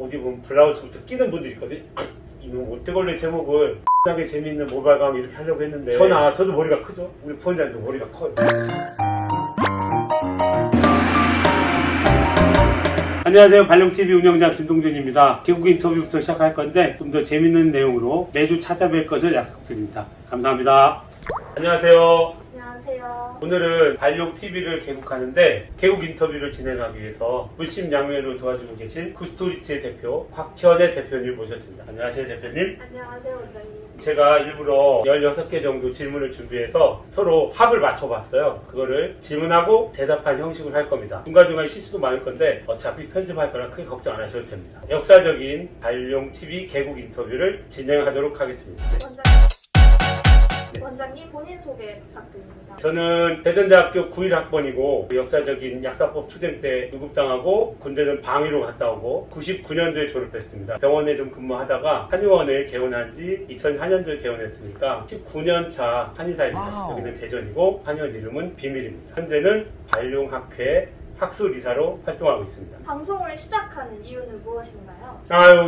어디 보면 블라우스부터 끼는 분들이 있거든. 이놈 어떻게 제목을 하게 재밌는 모발 강의 이렇게 하려고 했는데 저도 머리가 크죠? 우리 부원장님도 머리가 커요. 안녕하세요. 발령TV 운영자 김동준입니다. 개국 인터뷰부터 시작할 건데 좀 더 재밌는 내용으로 매주 찾아뵐 것을 약속드립니다. 감사합니다. 안녕하세요. 안녕하세요. 오늘은 발령TV를 개국하는데 개국 인터뷰를 진행하기 위해서 물심양면으로 도와주고 계신 구스토리츠의 대표 곽현애 대표님 모셨습니다. 안녕하세요 대표님. 안녕하세요 원장님. 제가 일부러 16개 정도 질문을 준비해서 서로 합을 맞춰봤어요. 그거를 질문하고 대답한 형식으로 할 겁니다. 중간중간 실수도 많을 건데 어차피 편집할 거라 크게 걱정 안 하셔도 됩니다. 역사적인 발령TV 개국 인터뷰를 진행하도록 하겠습니다. 원장님 본인 소개 부탁드립니다. 저는 대전대학교 91학번이고 역사적인 약사법 투쟁 때 유급당하고 군대는 방위로 갔다 오고 99년도에 졸업했습니다. 병원에 좀 근무하다가 한의원을 개원한 지 2004년도에 개원했으니까 19년차 한의사입니다. 여기는 대전이고 한의원 이름은 비밀입니다. 현재는 발령학회 학술이사로 활동하고 있습니다. 방송을 시작하는 이유는 무엇인가요?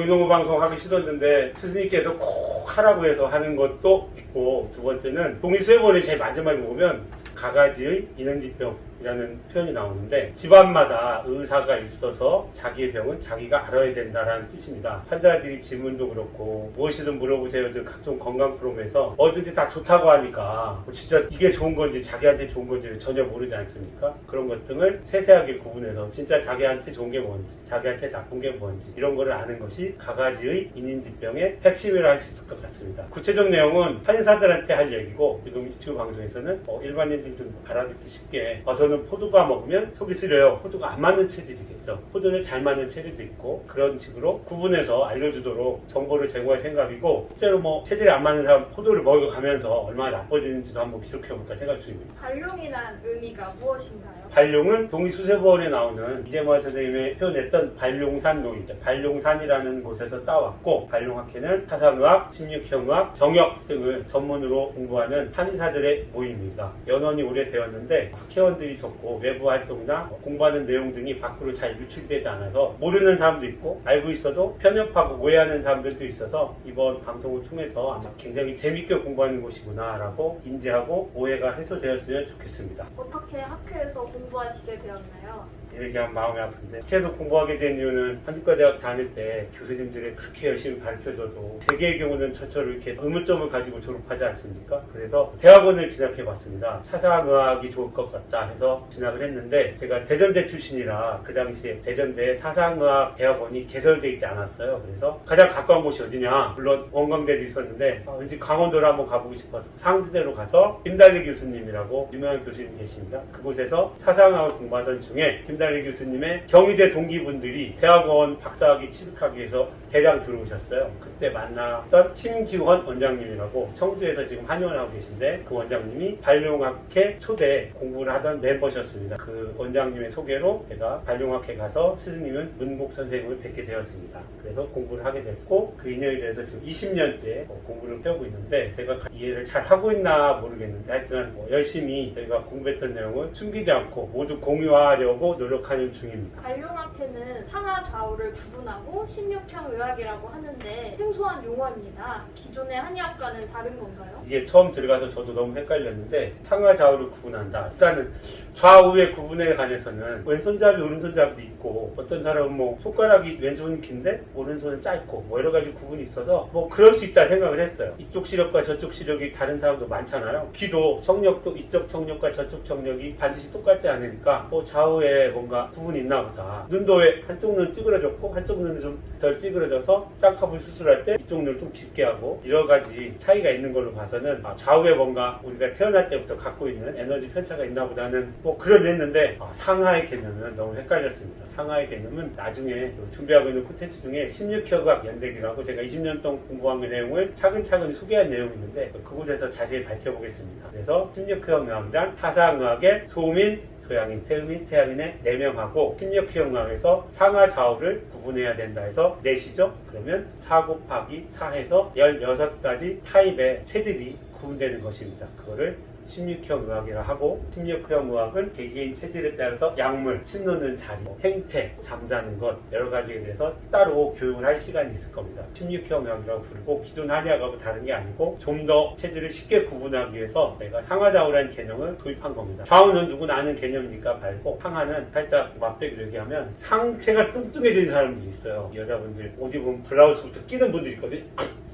이놈의 방송 하기 싫었는데 스승님께서 꼭 하라고 해서 하는 것도 있고, 두 번째는 동의수해본의 제일 마지막에 보면 가가지의 인은지병이라는 표현이 나오는데 집안마다 의사가 있어서 자기의 병은 자기가 알아야 된다라는 뜻입니다. 환자들이 질문도 그렇고 무엇이든 물어보세요 등 각종 건강 프로그램에서 뭐든지 다 좋다고 하니까 진짜 이게 좋은 건지 자기한테 좋은 건지를 전혀 모르지 않습니까? 그런 것 등을 세세하게 구분해서 진짜 자기한테 좋은 게 뭔지 자기한테 나쁜 게 뭔지 이런 거를 아는 것이 가가지의 인인지병의 핵심이라 할 수 있을 것 같습니다. 구체적 내용은 한의사들한테 할 얘기고 지금 유튜브 방송에서는 일반인들 좀 알아듣기 쉽게 저는 포도가 먹으면 속이 쓰려요. 포도가 안 맞는 체질이겠죠. 포도는 잘 맞는 체질도 있고 그런 식으로 구분해서 알려주도록 정보를 제공할 생각이고 실제로 체질이 안 맞는 사람 포도를 먹어가면서 얼마나 나빠지는지도 한번 기록해볼까 생각 중입니다. 발룡이란 의미가 무엇인가요? 발룡은 동의수세본에 나오는 이재모 선생님이 표현했던 발룡산론입니다. 발룡산이라는 곳에서 따왔고 발룡학회는 사상의학, 심리형의학, 정역 등을 전문으로 공부하는 한의사들의 모임입니다. 연원이 오래되었는데 학회원들이 적고 외부 활동이나 공부하는 내용 등이 밖으로 잘 유출되지 않아서 모르는 사람도 있고 알고 있어도 편협하고 오해하는 사람들도 있어서 이번 방송을 통해서 아마 굉장히 재밌게 공부하는 곳이구나 라고 인지하고 오해가 해소되었으면 좋겠습니다. 어떻게 학교에서 공부하시게 되었나요? 얘기하면 마음이 아픈데 계속 공부하게 된 이유는 한의과대학 다닐 때 교수님들이 그렇게 열심히 가르쳐줘도 대개의 경우는 저처럼 이렇게 의문점을 가지고 졸업하지 않습니까? 그래서 대학원을 진학해봤습니다. 사상의학이 좋을 것 같다 해서 진학을 했는데 제가 대전대 출신이라 그 당시에 대전대 사상의학 대학원이 개설되어 있지 않았어요. 그래서 가장 가까운 곳이 어디냐? 물론 원광대도 있었는데 왠지 강원도를 한번 가보고 싶어서 상지대로 가서 김달리 교수님이라고 유명한 교수님 계십니다. 그곳에서 사상의학을 공부하던 중에 김달리 교수님의 경희대 동기분들이 대학원 박사학위 취득하기 위해서 대량 들어오셨어요. 그때 만났던 심기원 원장님이라고 청주에서 지금 한의원을 하고 계신데 그 원장님이 발룡학회 초대 공부를 하던 멤버셨습니다. 그 원장님의 소개로 제가 발룡학회 가서 스승님은 문곡 선생님을 뵙게 되었습니다. 그래서 공부를 하게 됐고 그 인연이 돼서 지금 20년째 공부를 펴고 있는데 제가 이해를 잘 하고 있나 모르겠는데 하여튼 열심히 저희가 공부했던 내용을 숨기지 않고 모두 공유하려고 노력하는 중입니다. 발룡학회는 상하 좌우를 구분하고 16형 의학이라고 하는데 생소한 용어입니다. 기존의 한의학과는 다른 건가요? 이게 처음 들어가서 저도 너무 헷갈렸는데 상하 좌우를 구분한다. 일단은 좌우의 구분에 관해서는 왼손잡이 오른손잡이도 있고 어떤 사람은 손가락이 왼손이 긴데 오른손은 짧고 여러 가지 구분이 있어서 그럴 수 있다 생각을 했어요. 이쪽 시력과 저쪽 시력이 다른 사람도 많잖아요. 귀도 청력도 이쪽 청력과 저쪽 청력이 반드시 똑같지 않으니까 좌우에 뭔가 구분이 있나 보다. 눈도 왜 한쪽 눈 찌그러졌고 한쪽 눈은 좀 덜 찌그러져서 쌍꺼풀 수술할 때 이쪽 눈을 좀 깊게 하고 여러 가지 차이가 있는 걸로 봐서는 좌우에 뭔가 우리가 태어날 때부터 갖고 있는 에너지 편차가 있나 보다는 그러했는데 상하의 개념은 너무 헷갈렸습니다. 상하의 개념은 나중에 준비하고 있는 콘텐츠 중에 16혁의학 연대기라고 제가 20년 동안 공부한 그 내용을 차근차근 소개한 내용이 있는데 그곳에서 자세히 밝혀보겠습니다. 그래서 16혁의학이란 사상의학의 소음인 소양인, 태음인, 태양인의 4명하고 16혁의학에서 상하 좌우를 구분해야 된다 해서 4시죠? 그러면 4 곱하기 4해서 16가지 타입의 체질이 구분되는 것입니다. 그거를 16형 의학이라 하고 16형 의학은 개개인 체질에 따라서 약물, 침 놓는 자리, 행태, 잠자는 것 여러 가지에 대해서 따로 교육을 할 시간이 있을 겁니다. 16형 의학이라고 부르고 기존 한의학하고 다른 게 아니고 좀 더 체질을 쉽게 구분하기 위해서 내가 상하좌우라는 개념을 도입한 겁니다. 좌우는 누구나 아는 개념이니까 말고 상하는 살짝 맛배기로 얘기하면 상체가 뚱뚱해진 사람들이 있어요. 여자분들 옷 입으면 블라우스부터 끼는 분들이 있거든요.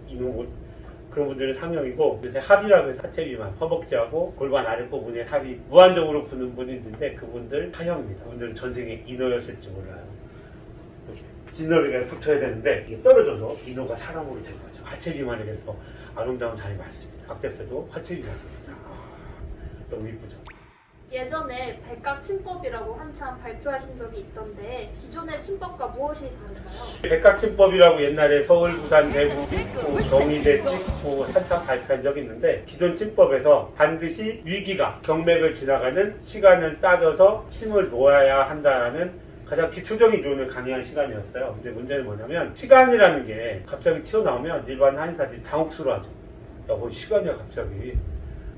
이놈 옷. 그런 분들은 상형이고 요새 합이라고 해서 하체 비만, 허벅지하고 골반 아랫부분에 합이 무한정으로 부는 분이 있는데 그분들 하형입니다. 그분들은 전생에 인어였을지 몰라요. 진너리가 붙어야 되는데 이게 떨어져서 인어가 사람으로 된 거죠. 하체 비만에 대해서 아름다운 사람이 많습니다. 박 대표도 하체 비만입니다. 너무 이쁘죠? 예전에 백각 침법이라고 한참 발표하신 적이 있던데 기존의 침법과 무엇이 다른가요? 백각침법이라고 옛날에 서울, 부산, 대구, 찍고, 경희대 찍고 한참 발표한 적이 있는데 기존 침법에서 반드시 위기가 경맥을 지나가는 시간을 따져서 침을 놓아야 한다는 가장 기초적인 이론을 강의한 시간이었어요. 근데 문제는 뭐냐면 시간이라는 게 갑자기 튀어나오면 일반 한의사들이 당혹스러워하죠. 야, 뭐 시간이야 갑자기.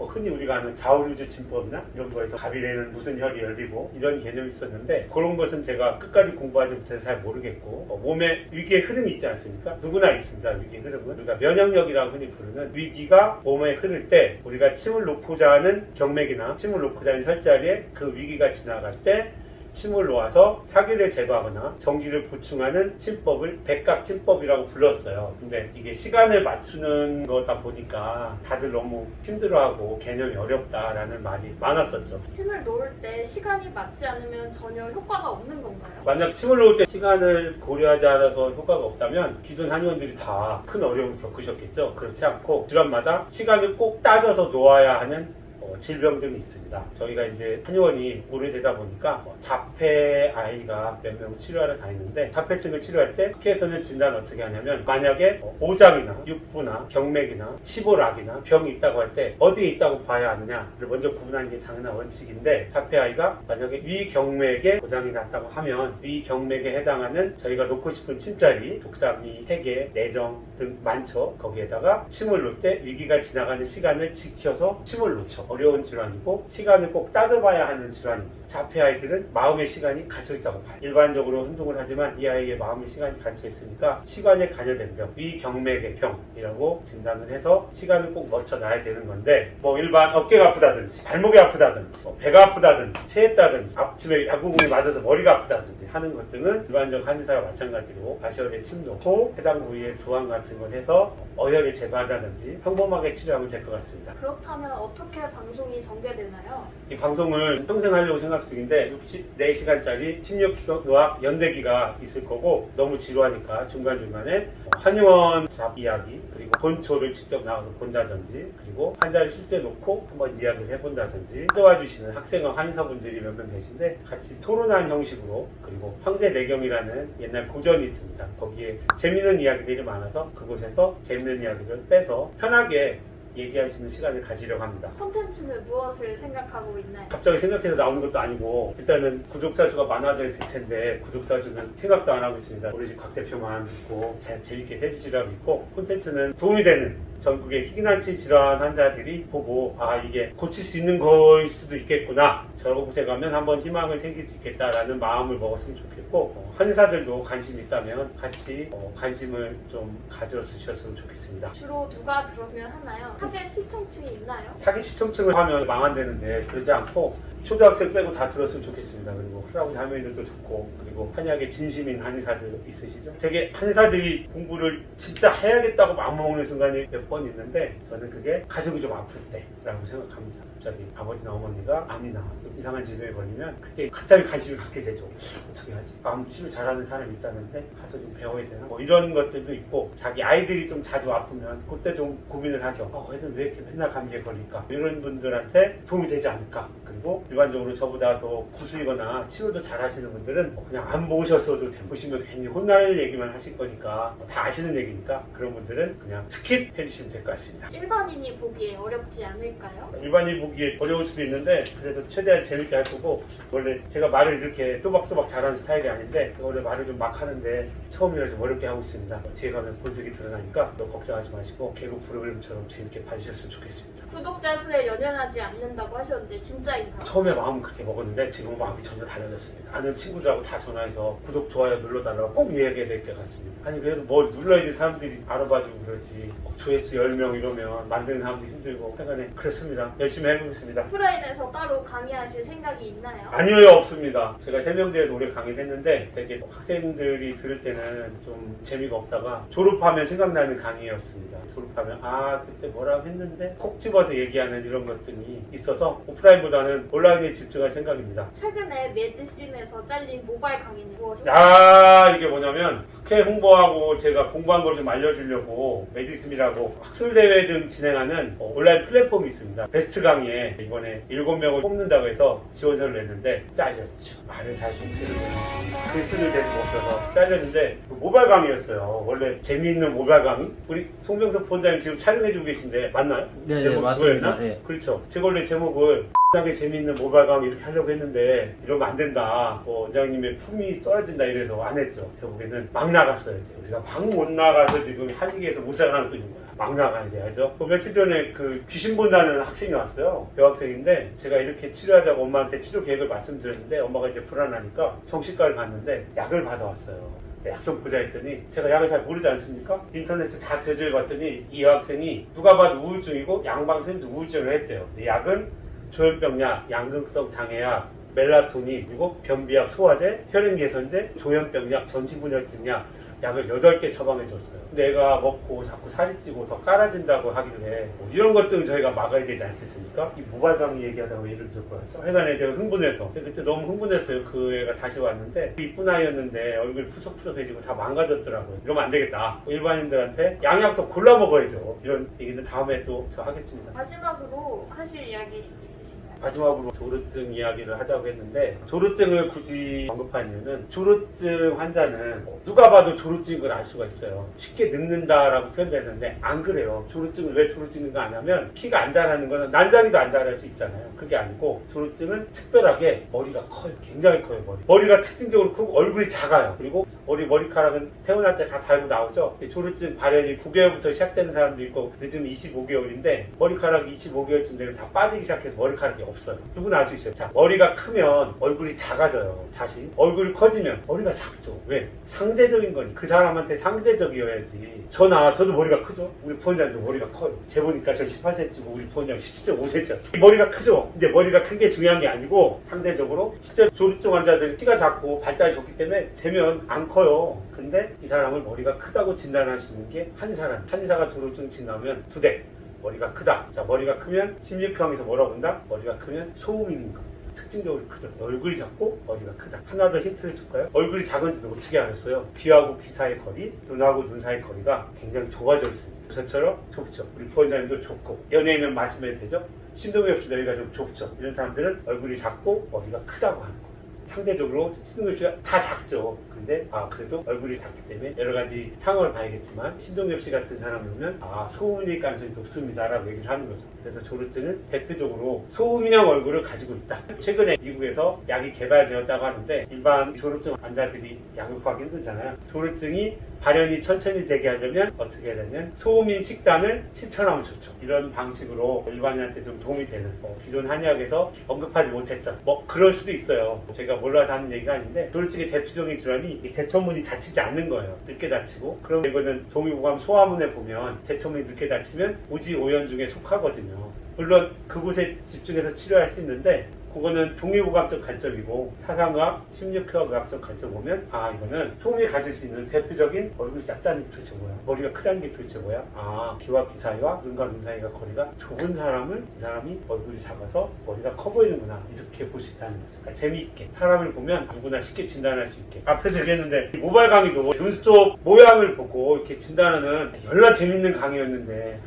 흔히 우리가 아는 좌우류제 침법이나 이런 거에서 갑이래는 무슨 혈이 열리고 이런 개념이 있었는데 그런 것은 제가 끝까지 공부하지 못해서 잘 모르겠고 몸에 위기의 흐름이 있지 않습니까? 누구나 있습니다. 위기의 흐름은 우리가 면역력이라고 흔히 부르는 위기가 몸에 흐를 때 우리가 침을 놓고자 하는 경맥이나 침을 놓고자 하는 혈자리에 그 위기가 지나갈 때 침을 놓아서 사기를 제거하거나 전기를 보충하는 침법을 백각침법이라고 불렀어요. 근데 이게 시간을 맞추는 거다 보니까 다들 너무 힘들어하고 개념이 어렵다라는 말이 많았었죠. 침을 놓을 때 시간이 맞지 않으면 전혀 효과가 없는 건가요? 만약 침을 놓을 때 시간을 고려하지 않아서 효과가 없다면 기존 한의원들이 다 큰 어려움을 겪으셨겠죠. 그렇지 않고 질환마다 시간을 꼭 따져서 놓아야 하는 질병 등이 있습니다. 저희가 이제 한의원이 오래되다 보니까 자폐 아이가 몇 명 치료하러 다니는데 자폐증을 치료할 때 학회에서는 진단을 어떻게 하냐면 만약에 오장이나 육부나 경맥이나 시보락이나 병이 있다고 할 때 어디에 있다고 봐야 하느냐를 먼저 구분하는 게 당연한 원칙인데 자폐 아이가 만약에 위경맥에 고장이 났다고 하면 위경맥에 해당하는 저희가 놓고 싶은 침자리 독삼리, 해계, 내정 등 많죠. 거기에다가 침을 놓을 때 위기가 지나가는 시간을 지켜서 침을 놓죠. 어려운 질환이고 시간을 꼭 따져봐야 하는 질환입니다. 자폐 아이들은 마음의 시간이 갇혀있다고 봐요. 일반적으로 행동을 하지만 이 아이의 마음의 시간이 갇혀있으니까 시간에 관여된 병, 위경맥의 병이라고 진단을 해서 시간을 꼭 맞춰놔야 되는 건데 뭐 일반 어깨가 아프다든지 발목이 아프다든지 배가 아프다든지 체했다든지 앞집에 야구공이 맞아서 머리가 아프다든지 하는 것들은 일반적 한의사와 마찬가지로 가시혈에 침 놓고 해당 부위에 부항 같은 걸 해서 어혈을 제거한다든지 평범하게 치료하면 될 것 같습니다. 그렇다면 어떻게 방송이 전개되나요? 이 방송을 평생 하려고 생각 중인데 64시간짜리 16형 의학 연대기가 있을 거고 너무 지루하니까 중간중간에 한의원 잡 이야기 그리고 본초를 직접 나가서 본다든지 그리고 환자를 실제 놓고 한번 이야기를 해본다든지 도와주시는 학생과 한의사분들이 몇 명 계신데 같이 토론하는 형식으로 그리고 황제내경이라는 옛날 고전이 있습니다. 거기에 재밌는 이야기들이 많아서 그곳에서 재밌는 이야기를 빼서 편하게 얘기할 수 있는 시간을 가지려고 합니다. 콘텐츠는 무엇을 생각하고 있나요? 갑자기 생각해서 나오는 것도 아니고 일단은 구독자 수가 많아져야 될 텐데 구독자 수는 생각도 안 하고 있습니다. 우리 집 곽 대표만 믿고 재밌게 해주시라고 믿고 콘텐츠는 도움이 되는 전국의 희귀난치 질환 환자들이 보고 아 이게 고칠 수 있는 거일 수도 있겠구나 저곳에 가면 한번 희망을 생길 수 있겠다라는 마음을 먹었으면 좋겠고 한의사들도 관심이 있다면 같이 관심을 좀 가져 주셨으면 좋겠습니다. 주로 누가 들어오면 하나요? 타겟 시청층이 있나요? 사기 시청층을 하면 망한되는데 그러지 않고 초등학생 빼고 다 들었으면 좋겠습니다. 그리고 할아버지 할머니들도 듣고 그리고 한의학에 진심인 한의사들 있으시죠? 되게 한의사들이 공부를 진짜 해야겠다고 마음먹는 순간이 몇 번 있는데 저는 그게 가족이 좀 아플 때라고 생각합니다. 갑자기 아버지나 어머니가 암이나 좀 이상한 질병에 걸리면 그때 갑자기 관심을 갖게 되죠. 어떻게 하지? 암 치료 잘하는 사람이 있다는데 가서 좀 배워야 되나? 뭐 이런 것들도 있고 자기 아이들이 좀 자주 아프면 그때 좀 고민을 하죠. 애들 왜 이렇게 맨날 감기에 걸릴까? 이런 분들한테 도움이 되지 않을까? 그리고 일반적으로 저보다 더 고수이거나 치료도 잘 하시는 분들은 그냥 안 보셨어도 보시면 괜히 혼날 얘기만 하실 거니까 다 아시는 얘기니까 그런 분들은 그냥 스킵 해주시면 될 것 같습니다. 일반인이 보기에 어렵지 않을까요? 일반인 보기에 어려울 수도 있는데 그래도 최대한 재밌게 할 거고, 원래 제가 말을 이렇게 또박또박 잘하는 스타일이 아닌데 원래 말을 좀 막 하는데 처음이라 좀 어렵게 하고 있습니다. 뒤에 가면 본색이 드러나니까 너무 걱정하지 마시고 개그 프로그램처럼 재밌게 봐주셨으면 좋겠습니다. 구독자 수에 연연하지 않는다고 하셨는데 진짜인가요? 처음에 마음은 그렇게 먹었는데 지금은 마음이 전혀 달라졌습니다. 아는 친구들하고 다 전화해서 구독, 좋아요 눌러달라고 꼭 이야기해야 될 것 같습니다. 아니 그래도 뭘 눌러야지 사람들이 알아봐주고 그러지, 조회수 10명 이러면 만드는 사람도 힘들고 하여간에 그렇습니다. 열심히 해보겠습니다. 오프라인에서 따로 강의하실 생각이 있나요? 아니요, 없습니다. 제가 세명대에서 오래 강의를 했는데 되게 학생들이 들을 때는 좀 재미가 없다가 졸업하면 생각나는 강의였습니다. 졸업하면 아 그때 뭐라고 했는데 콕 집어서 얘기하는 이런 것들이 있어서 오프라인보다는 온라인에 집중할 생각입니다. 최근에 매드스트림에서 잘린 모바일 강의는 무엇인가요? 아, 이게 뭐냐면 학회 홍보하고 제가 공부한 걸 좀 알려주려고 메디슴이라고 학술대회 등 진행하는 온라인 플랫폼이 있습니다. 베스트 강의에 이번에 7명을 뽑는다고 해서 지원서를 냈는데 잘렸죠. 말을 잘 못해서 글쓰는 데도 없어서 잘렸는데 모바일 강의였어요. 원래 재미있는 모바일 강의? 우리 송병석 본장님 지금 촬영해주고 계신데 맞나요? 네, 제목 맞습니다. 그거였나? 네. 그렇죠. 제가 원래 제목을 하게 재미있는 모바일 강의 이렇게 하려고 했는데 이러면 안 된다. 원장님의 품이 떨어진다 이래서 안 했죠. 제가 보기에는 막 나갔어야 돼요. 우리가 막 못 나가서 지금 한국에서 못 살아남고 있는 거야. 막 나가야 돼야죠. 며칠 전에 그 귀신 본다는 학생이 왔어요. 여학생인데 제가 이렇게 치료하자고 엄마한테 치료 계획을 말씀드렸는데 엄마가 이제 불안하니까 정신과를 갔는데 약을 받아왔어요. 약 좀 보자 했더니 제가 약을 잘 모르지 않습니까? 인터넷에 다 제조해봤더니 이 여학생이 누가 봐도 우울증이고 양방선생님도 우울증을 했대요. 근데 약은 조현병약, 양극성 장애약, 멜라토닌, 그리고 변비약, 소화제, 혈행개선제, 조현병약, 전신분열증약 약을 8개 처방해줬어요. 근데 애가 먹고 자꾸 살이 찌고 더 깔아진다고 하길래 이런 것들은 저희가 막아야 되지 않겠습니까? 이 모바일 강의 얘기하다가 예를 들고 왔죠. 하여간에 제가 흥분해서 그때 너무 흥분했어요. 그 애가 다시 왔는데 이쁜 아이였는데 얼굴이 푸석푸석해지고 다 망가졌더라고요. 이러면 안 되겠다. 일반인들한테 양약도 골라 먹어야죠. 이런 얘기는 다음에 또 저 하겠습니다. 마지막으로 하실 이야기 있으신가요? 마지막으로 조루증 이야기를 하자고 했는데, 조루증을 굳이 언급한 이유는 조루증 환자는 누가 봐도 조루증인 걸 알 수가 있어요. 쉽게 늙는다라고 표현되는데 안 그래요. 조루증을 왜 조루증인가 하냐면 키가 안 자라는 거는 난장이도 안 자랄 수 있잖아요. 그게 아니고 조루증은 특별하게 머리가 커요. 굉장히 커요. 머리가 특징적으로 크고 얼굴이 작아요. 그리고 머리카락은 태어날 때 다 달고 나오죠. 조루증 발현이 9개월부터 시작되는 사람도 있고 늦으면 25개월인데 머리카락이 25개월쯤 되면 다 빠지기 시작해서 머리카락이 없어요. 누구나 알 수 있어요. 자, 머리가 크면 얼굴이 작아져요. 다시 얼굴이 커지면 머리가 작죠. 왜? 상대적인 거니. 그 사람한테 상대적이어야지. 저도 머리가 크죠. 우리 부원장님도 머리가 커요. 재보니까 저 18cm고 우리 부원장 17.5cm. 머리가 크죠. 근데 머리가 큰 게 중요한 게 아니고 상대적으로 진짜 조루증 환자들 키가 작고 발달이 좋기 때문에 되면 안 커요. 근데 이 사람을 머리가 크다고 진단할 수 있는 게 한의사란. 한의사가 조루증 진단하면 2대. 머리가 크다. 자, 머리가 크면 16평에서 뭐라고 본다? 머리가 크면 소음이 있는 거. 특징적으로 크죠. 얼굴이 작고 머리가 크다. 하나 더 힌트를 줄까요? 얼굴이 작은데 어떻게 알았어요? 귀하고 귀 사이의 거리, 눈하고 눈 사이의 거리가 굉장히 좁아져 있습니다. 저처럼 좁죠. 우리 부원장님도 좁고, 연예인은 말씀해도 되죠? 신동엽 씨 여기가 좀 좁죠. 이런 사람들은 얼굴이 작고 머리가 크다고 하는 거예요. 상대적으로 신동엽 씨가 다 작죠. 근데 그래도 얼굴이 작기 때문에 여러 가지 상황을 봐야겠지만 신동엽 씨 같은 사람이 오면 소음인일 가능성이 높습니다라고 얘기를 하는 거죠. 그래서 조루증은 대표적으로 소음인형 얼굴을 가지고 있다. 최근에 미국에서 약이 개발되었다고 하는데 일반 조루증 환자들이 약을 구하기 힘들잖아요. 조루증이 발현이 천천히 되게 하려면 어떻게 해야 되냐면 소음인 식단을 실천하면 좋죠. 이런 방식으로 일반인한테 좀 도움이 되는 기존 한의학에서 언급하지 못했던 그럴 수도 있어요. 제가 몰라서 하는 얘기가 아닌데 조루증의 대표적인 질환이 이 대처문이 닫히지 않는 거예요. 늦게 닫히고. 그럼 이거는 동의보감 소화문에 보면 대처문이 늦게 닫히면 오지오연 중에 속하거든요. 물론 그곳에 집중해서 치료할 수 있는데 그거는 동의보감적 관점이고 사상학, 심리학적 관점 보면 이거는 소음이 가질 수 있는 대표적인 얼굴이 작다는 게 도대체 뭐야? 머리가 크다는 게 도대체 뭐야? 귀와 귀 사이와 눈과 눈 사이가 거리가 좁은 사람은 이 사람이 얼굴이 작아서 머리가 커 보이는구나 이렇게 볼 수 있다는 거죠. 그러니까 재미있게 사람을 보면 누구나 쉽게 진단할 수 있게. 앞에서 얘기했는데 모바일 강의도 눈썹 모양을 보고 이렇게 진단하는 열나 재밌는 강의였는데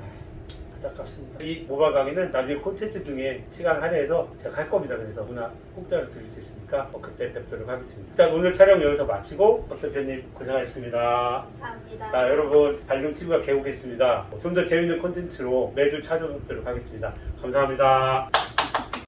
안타깝습니다. 이 모발 강의는 나중에 콘텐츠 중에 시간 할애해서 제가 할 겁니다. 그래서 문화 공짜로 들을 수 있으니까 그때 뵙도록 하겠습니다. 일단 오늘 촬영 여기서 마치고 박 대표님 고생하셨습니다. 감사합니다. 자, 여러분 발룸TV가 개국했습니다. 좀 더 재밌는 콘텐츠로 매주 찾아뵙도록 하겠습니다. 감사합니다.